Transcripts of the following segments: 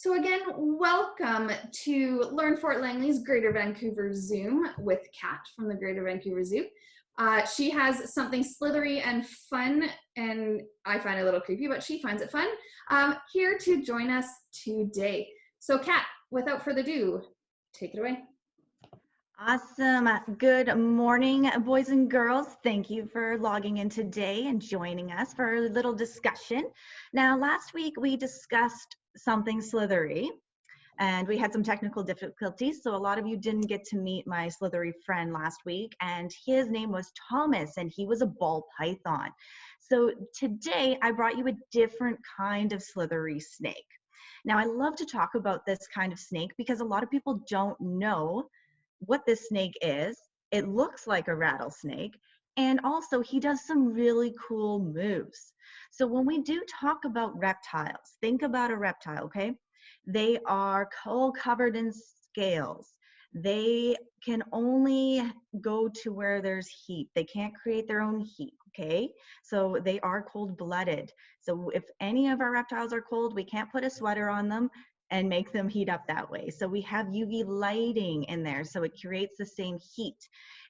So again, welcome to Learn Fort Langley's Greater Vancouver Zoom with Kat from the Greater Vancouver Zoo. She has something slithery and fun, and I find it a little creepy, but she finds it fun, here to join us today. So Kat, without further ado, take it away. Awesome. Good morning, boys and girls. Thank you for logging in today and joining us for a little discussion. Now, last week we discussed something slithery and we had some technical difficulties. So a lot of you didn't get to meet my slithery friend last week, and his name was Thomas and he was a ball python. So today I brought you a different kind of slithery snake. Now, I love to talk about this kind of snake because a lot of people don't know what this snake is. It looks like a rattlesnake, and also he does some really cool moves. So when we do talk about reptiles, think about a reptile, okay? They are all covered in scales. They can only go to where there's heat. They can't create their own heat, okay? So they are cold-blooded. So if any of our reptiles are cold, we can't put a sweater on them and make them heat up that way. So we have UV lighting in there, so it creates the same heat.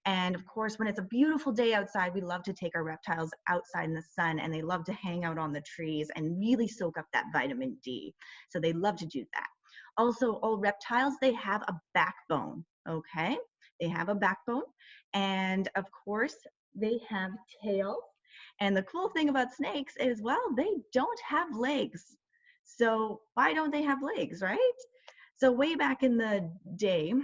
And of course, when it's a beautiful day outside, we love to take our reptiles outside in the sun, and they love to hang out on the trees and really soak up that vitamin D. So they love to do that. Also, all reptiles, they have a backbone, okay? They have a backbone, and of course, they have tails. And the cool thing about snakes is, well, they don't have legs. So why don't they have legs, right? So way back in the day,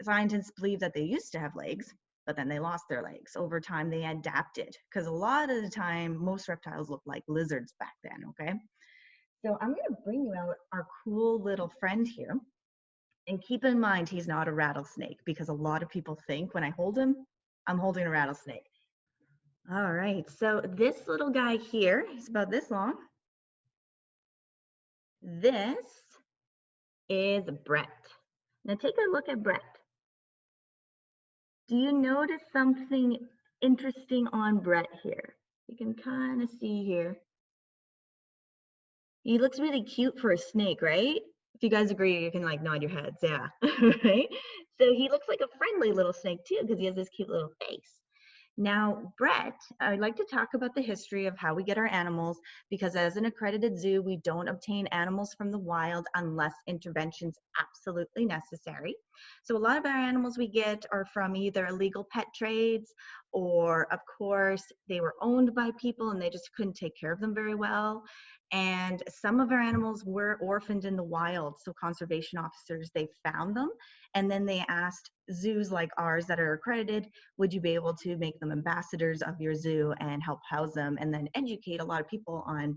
scientists believed that they used to have legs, but then they lost their legs. Over time, they adapted, because a lot of the time, most reptiles look like lizards back then, okay? So I'm gonna bring you out our cool little friend here. And keep in mind, he's not a rattlesnake, because a lot of people think when I hold him, I'm holding a rattlesnake. All right, so this little guy here is about this long. This is Brett. Now take a look at Brett. Do you notice something interesting on Brett here? You can kind of see here. He looks really cute for a snake, right? If you guys agree, you can like nod your heads, yeah, right? So he looks like a friendly little snake too, because he has this cute little face. Now, Brett, I'd like to talk about the history of how we get our animals, because as an accredited zoo, we don't obtain animals from the wild unless intervention's absolutely necessary. So a lot of our animals we get are from either illegal pet trades, or of course, they were owned by people and they just couldn't take care of them very well. And some of our animals were orphaned in the wild. So conservation officers, they found them, and then they asked zoos like ours that are accredited, would you be able to make them ambassadors of your zoo and help house them, and then educate a lot of people on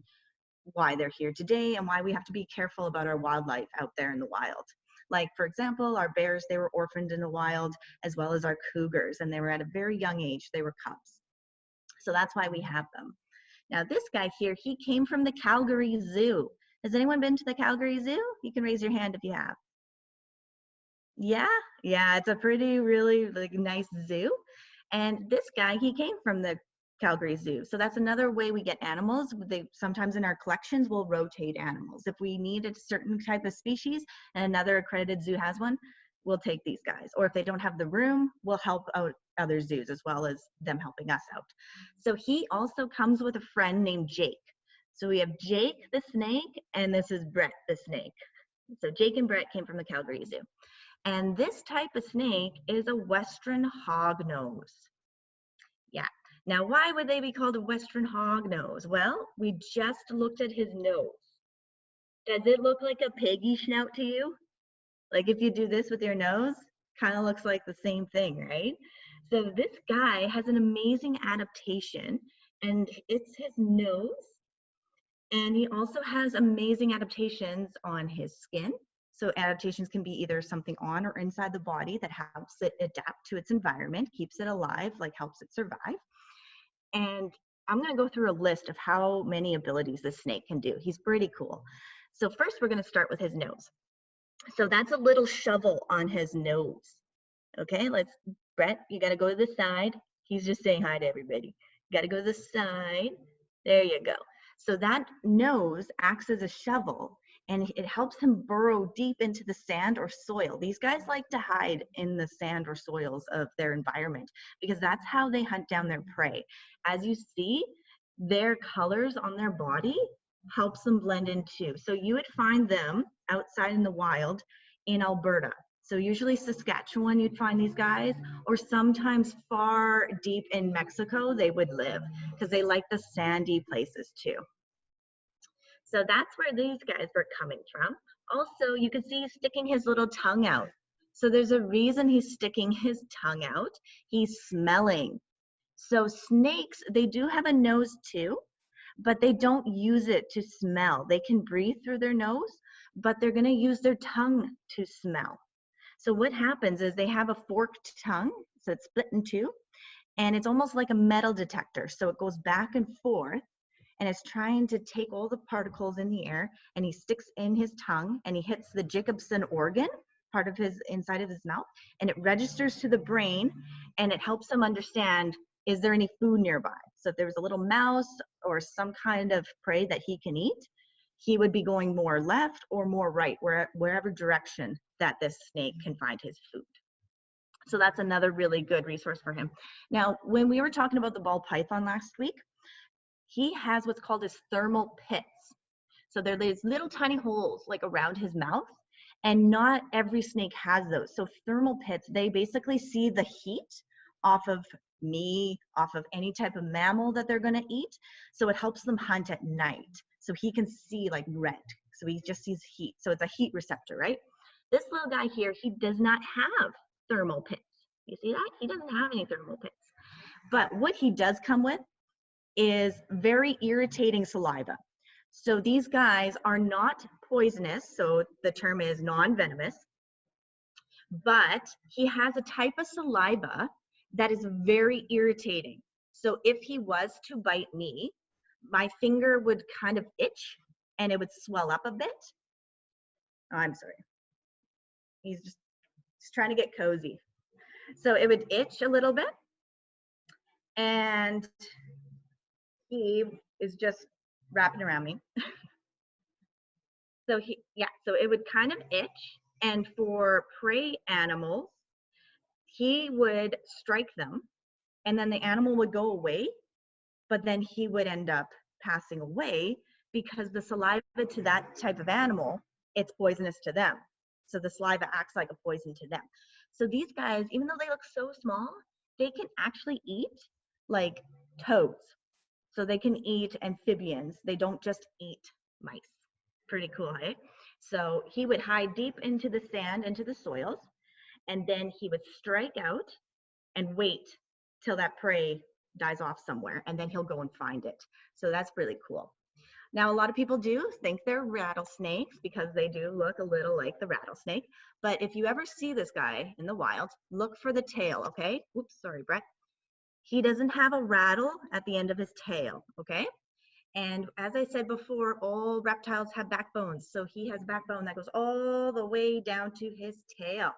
why they're here today and why we have to be careful about our wildlife out there in the wild. Like, for example, our bears, they were orphaned in the wild, as well as our cougars, and they were at a very young age. They were cubs. So that's why we have them. Now, this guy here, he came from the Calgary Zoo. Has anyone been to the Calgary Zoo? You can raise your hand if you have. Yeah, it's a pretty, really like nice zoo. And this guy, he came from the Calgary Zoo. So that's another way we get animals. They sometimes in our collections will rotate animals. If we need a certain type of species and another accredited zoo has one, we'll take these guys. Or if they don't have the room, we'll help out other zoos as well as them helping us out. So he also comes with a friend named Jake. So we have Jake the snake, and this is Brett the snake. So Jake and Brett came from the Calgary Zoo. And this type of snake is a Western Hognose. Yeah. Now, why would they be called a Western Hognose? Well, we just looked at his nose. Does it look like a piggy snout to you? Like if you do this with your nose, kind of looks like the same thing, right? So this guy has an amazing adaptation, and it's his nose. And he also has amazing adaptations on his skin. So adaptations can be either something on or inside the body that helps it adapt to its environment, keeps it alive, like helps it survive. And I'm gonna go through a list of how many abilities this snake can do. He's pretty cool. So first we're gonna start with his nose. So that's a little shovel on his nose. Okay, Brett, you gotta go to the side. He's just saying hi to everybody. You gotta go to the side. There you go. So that nose acts as a shovel, and it helps him burrow deep into the sand or soil. These guys like to hide in the sand or soils of their environment because that's how they hunt down their prey. As you see, their colors on their body helps them blend in too. So you would find them outside in the wild in Alberta. So usually Saskatchewan, you'd find these guys, or sometimes far deep in Mexico, they would live because they like the sandy places too. So that's where these guys were coming from. Also, you can see he's sticking his little tongue out. So there's a reason he's sticking his tongue out. He's smelling. So snakes, they do have a nose too, but they don't use it to smell. They can breathe through their nose, but they're going to use their tongue to smell. So what happens is they have a forked tongue, so it's split in two, and it's almost like a metal detector. So it goes back and forth, and it's trying to take all the particles in the air, and he sticks in his tongue, and he hits the Jacobson organ, part of his inside of his mouth, and it registers to the brain, and it helps him understand, is there any food nearby? So if there was a little mouse or some kind of prey that he can eat, he would be going more left or more right, wherever direction that this snake can find his food. So that's another really good resource for him. Now, when we were talking about the ball python last week, he has what's called his thermal pits. So they're these little tiny holes like around his mouth, and not every snake has those. So thermal pits, they basically see the heat off of me, off of any type of mammal that they're going to eat. So it helps them hunt at night. So he can see like red. So he just sees heat. So it's a heat receptor, right? This little guy here, he does not have thermal pits. You see that? He doesn't have any thermal pits. But what he does come with is very irritating saliva. So these guys are not poisonous. So the term is non-venomous. But he has a type of saliva that is very irritating. So if he was to bite me, my finger would kind of itch and it would swell up a bit. Oh, I'm sorry. He's just trying to get cozy. So it would itch a little bit, and he is just wrapping around me. So so it would kind of itch, and for prey animals, he would strike them, and then the animal would go away, but then he would end up passing away because the saliva to that type of animal, it's poisonous to them. So the saliva acts like a poison to them. So these guys, even though they look so small, they can actually eat like toads. So they can eat amphibians. They don't just eat mice. Pretty cool, hey? So he would hide deep into the sand, into the soils, and then he would strike out and wait till that prey dies off somewhere, and then he'll go and find it. So that's really cool. Now, a lot of people do think they're rattlesnakes because they do look a little like the rattlesnake. But if you ever see this guy in the wild, look for the tail, okay? Oops, sorry, Brett. He doesn't have a rattle at the end of his tail, okay? And as I said before, all reptiles have backbones. So he has backbone that goes all the way down to his tail.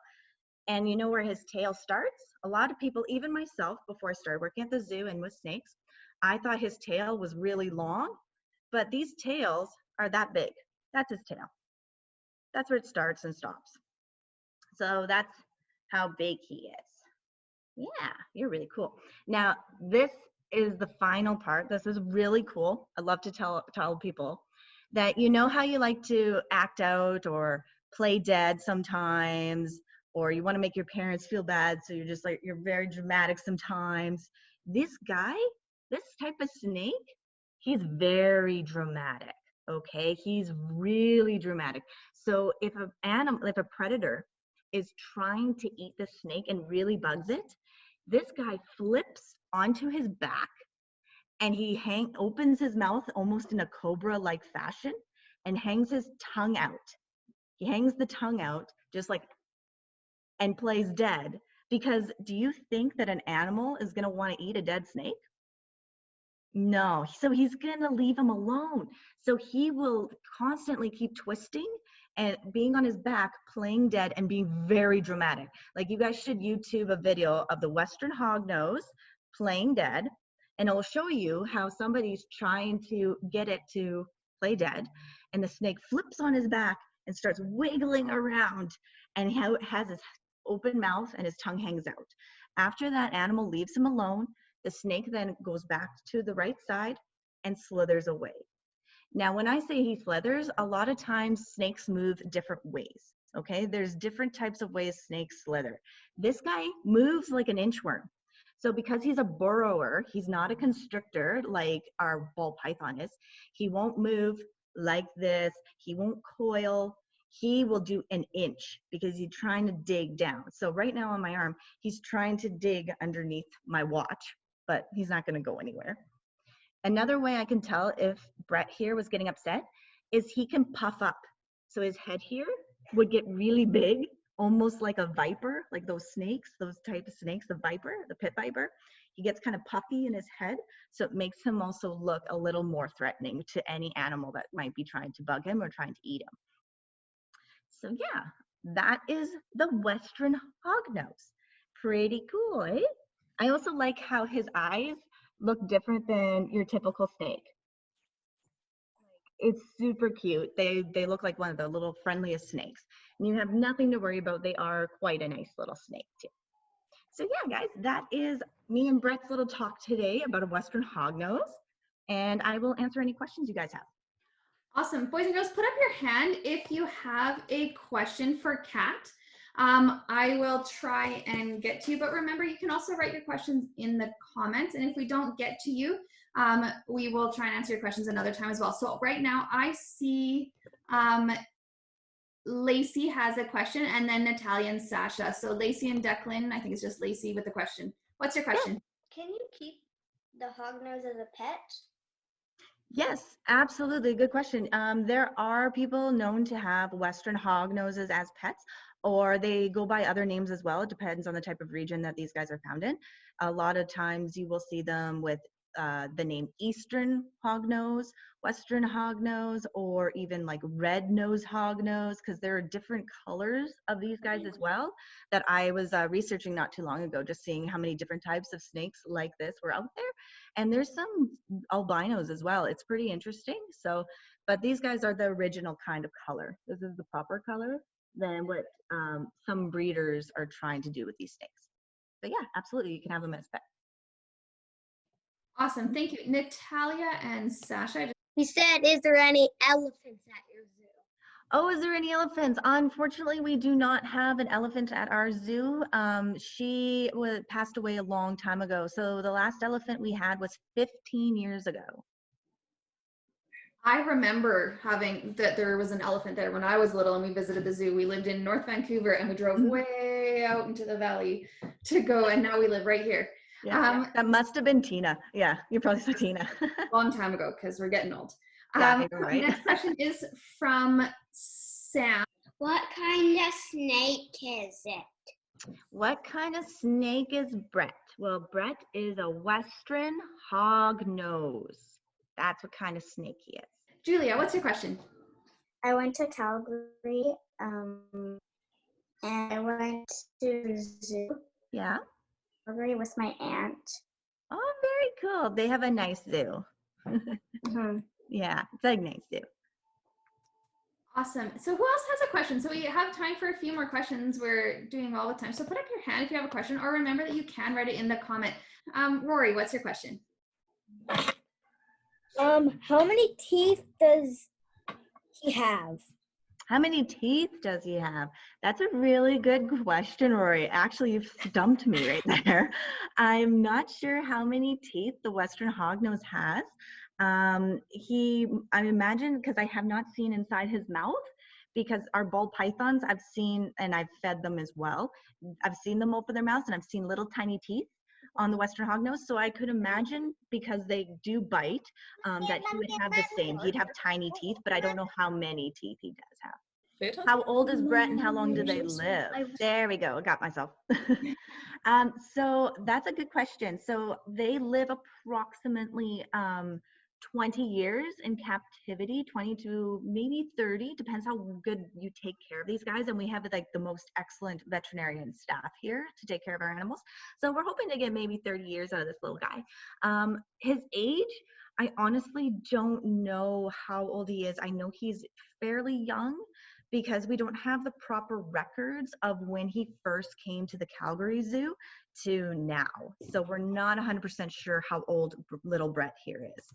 And you know where his tail starts? A lot of people, even myself, before I started working at the zoo and with snakes, I thought his tail was really long, but these tails are that big. That's his tail. That's where it starts and stops. So that's how big he is. Yeah, you're really cool. Now, this is the final part. This is really cool. I love to tell people that, you know how you like to act out or play dead sometimes, or you want to make your parents feel bad, so you're just like, you're very dramatic sometimes. This guy, this type of snake, he's very dramatic, okay? He's really dramatic. So if a predator is trying to eat the snake and really bugs it, this guy flips onto his back and he opens his mouth almost in a cobra-like fashion and hangs his tongue out. He hangs the tongue out just like, and plays dead. Because do you think that an animal is gonna wanna eat a dead snake? No, so he's gonna leave him alone. So he will constantly keep twisting and being on his back, playing dead and being very dramatic. Like, you guys should YouTube a video of the Western Hognose playing dead, and it'll show you how somebody's trying to get it to play dead, and the snake flips on his back and starts wiggling around, and he has his open mouth and his tongue hangs out. After that animal leaves him alone, the snake then goes back to the right side and slithers away. Now, when I say he slithers, a lot of times snakes move different ways. Okay, there's different types of ways snakes slither. This guy moves like an inchworm. So because he's a burrower, he's not a constrictor like our ball python is. He won't move like this. He won't coil. He will do an inch because he's trying to dig down. So right now on my arm, he's trying to dig underneath my watch, but he's not going to go anywhere. Another way I can tell if Brett here was getting upset is he can puff up. So his head here would get really big, almost like a viper, like those snakes, those type of snakes, the viper, the pit viper. He gets kind of puffy in his head, so it makes him also look a little more threatening to any animal that might be trying to bug him or trying to eat him. So yeah, that is the Western hognose. Pretty cool, eh? I also like how his eyes look different than your typical snake. It's super cute. They look like one of the little friendliest snakes. And you have nothing to worry about. They are quite a nice little snake too. So yeah, guys, that is me and Brett's little talk today about a Western hognose. And I will answer any questions you guys have. Awesome. Boys and girls, put up your hand if you have a question for Kat. I will try and get to you, but remember, you can also write your questions in the comments. And if we don't get to you, we will try and answer your questions another time as well. So right now I see Lacey has a question, and then Natalia and Sasha. So Lacey and Declan, I think it's just Lacey with a question. What's your question? Can you keep the hognose as a pet? Yes, absolutely. Good question. There are people known to have Western hognoses as pets, or they go by other names as well. It depends on the type of region that these guys are found in. A lot of times you will see them with the name Eastern hognose, Western hognose, or even like red nose hognose, because there are different colors of these guys as well that I was researching not too long ago, just seeing how many different types of snakes like this were out there. And there's some albinos as well. It's pretty interesting. So, but these guys are the original kind of color. This is the proper color than what some breeders are trying to do with these snakes. But yeah, absolutely, you can have them as pets. Awesome. Thank you. Natalia and Sasha. He said, is there any elephants at your zoo? Oh, is there any elephants? Unfortunately, we do not have an elephant at our zoo. She passed away a long time ago. So the last elephant we had was 15 years ago. I remember having that there was an elephant there when I was little and we visited the zoo. We lived in North Vancouver and we drove way out into the valley to go, and now we live right here. Yeah, that must have been Tina. Yeah, you probably saw Tina. Long time ago, because we're getting old. Yeah, right. Next question is from Sam. What kind of snake is it? What kind of snake is Brett? Well, Brett is a Western hognose. That's what kind of snake he is. Julia, what's your question? I went to Calgary, and I went to the zoo. Yeah. Calgary with my aunt. Oh, very cool. They have a nice zoo. Mm-hmm. Yeah, it's a nice zoo. Awesome. So who else has a question? So we have time for a few more questions. We're doing well with time. So put up your hand if you have a question, or remember that you can write it in the comment. Rory, what's your question? How many teeth does he have? How many teeth does he have? That's a really good question, Rory. Actually, you've stumped me right there. I'm not sure how many teeth the Western hognose has. I imagine, because I have not seen inside his mouth, because our ball pythons I've seen, and I've fed them as well. I've seen them open their mouths, and I've seen little tiny teeth on the Western hognose. So I could imagine, because they do bite, that he would have the same. He'd have tiny teeth, but I don't know how many teeth he does have. How old is Brett and how long do they live? There we go, I got myself. So that's a good question. So they live approximately 20 years in captivity, 20 to maybe 30, depends how good you take care of these guys. And we have like the most excellent veterinarian staff here to take care of our animals. So we're hoping to get maybe 30 years out of this little guy. His age, I honestly don't know how old he is. I know he's fairly young because we don't have the proper records of when he first came to the Calgary Zoo to now. So we're not 100% sure how old little Brett here is.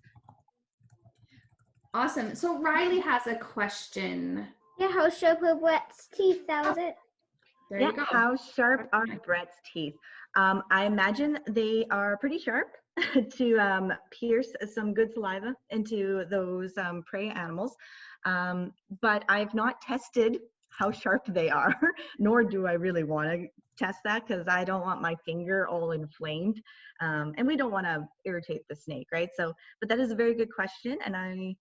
Awesome. So Riley has a question. Yeah, how sharp are Brett's teeth? That was it. There Yeah, you go. how sharp are Brett's teeth? I imagine they are pretty sharp to pierce some good saliva into those prey animals. But I've not tested how sharp they are, nor do I really want to test that because I don't want my finger all inflamed. And we don't want to irritate the snake, right? So, but that is a very good question. And I'm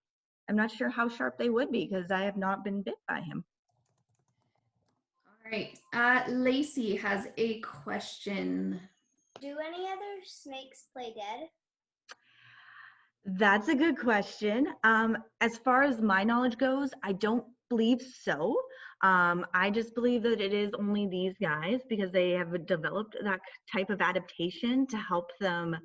not sure how sharp they would be because I have not been bit by him. All right. Lacey has a question. Do any other snakes play dead? That's a good question. As far as my knowledge goes, I don't believe so. I just believe that it is only these guys because they have developed that type of adaptation to help them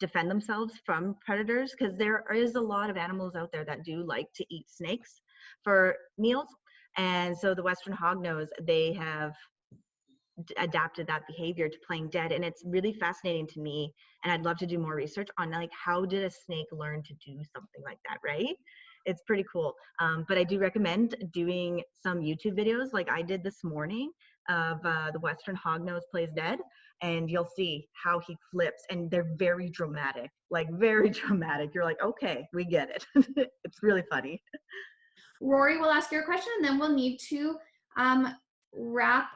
defend themselves from predators, because there is a lot of animals out there that do like to eat snakes for meals. And so the Western Hognose, they have adapted that behavior to playing dead, and it's really fascinating to me, and I'd love to do more research on like how did a snake learn to do something like that, right? It's pretty cool. But I do recommend doing some YouTube videos like I did this morning of the Western Hognose plays dead, and you'll see how he flips, and they're very dramatic, like very dramatic. You're like, okay, we get it. It's really funny. Rory will ask your question, and then we'll need to wrap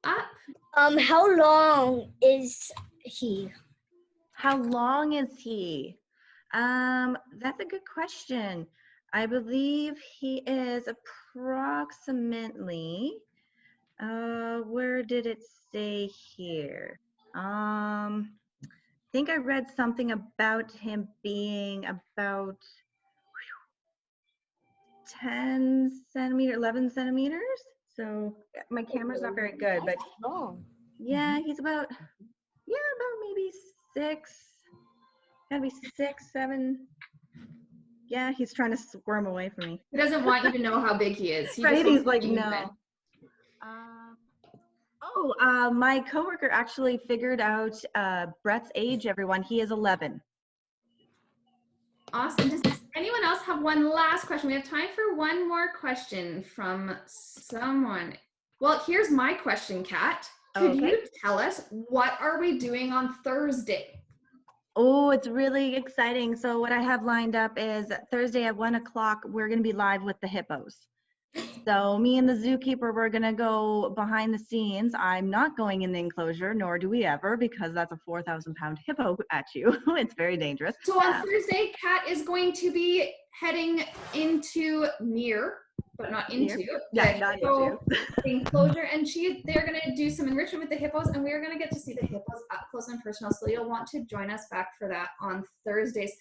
up. How long is he? How long is he? That's a good question. I believe he is approximately, where did it say here? I think I read something about him being about 10 centimeters, 11 centimeters. So my camera's not very good, but Long. yeah, he's about maybe 6, gotta be 6, 7. Yeah, he's trying to squirm away from me. He doesn't want you to know how big he is. He Right, just wants he's like, to be no. My coworker actually figured out Brett's age, everyone. He is 11. Awesome. Does anyone else have one last question? We have time for one more question from someone. Well, here's my question, Kat. Could Okay. you tell us what are we doing on Thursday? Oh, it's really exciting. So what I have lined up is Thursday at 1 o'clock, we're going to be live with the hippos. So me and the zookeeper, we're going to go behind the scenes. I'm not going in the enclosure, nor do we ever, because that's a 4,000-pound hippo at you. It's very dangerous. So on Thursday, Kat is going to be heading into near, but not into, Yeah, the not hippo into. enclosure, and they're going to do some enrichment with the hippos, and we're going to get to see the hippos up close and personal. So you'll want to join us back for that on Thursdays.